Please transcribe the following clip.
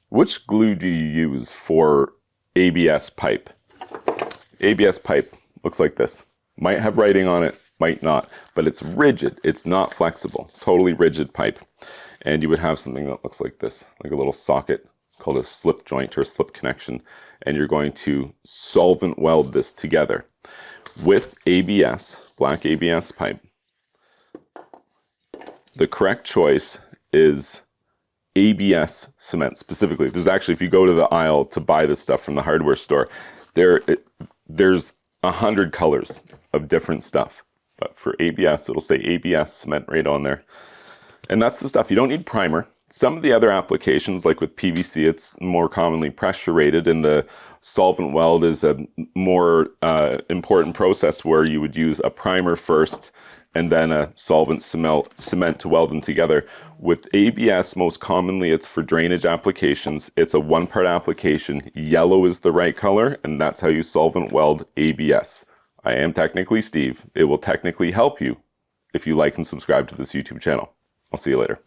Which glue do you use for ABS pipe? ABS pipe looks like this. Might have writing on it, might not, but it's rigid. It's not flexible. Totally rigid pipe. And you would have something that looks like this, like a little socket called a slip joint or a slip connection. And you're going to solvent weld this together with ABS, black ABS pipe. The correct choice is ABS cement specifically. There's actually, if you go to the aisle to buy this stuff from the hardware store, there's 100 colors of different stuff. But for ABS, it'll say ABS cement right on there. And that's the stuff. You don't need primer. Some of the other applications, like with PVC, it's more commonly pressure rated, and the solvent weld is a more important process where you would use a primer first and then a solvent cement to weld them together. With ABS, most commonly it's for drainage applications. It's a one-part application. Yellow is the right color, and that's how you solvent weld ABS. I am technically Steve. It will technically help you if you like and subscribe to this YouTube channel. I'll see you later.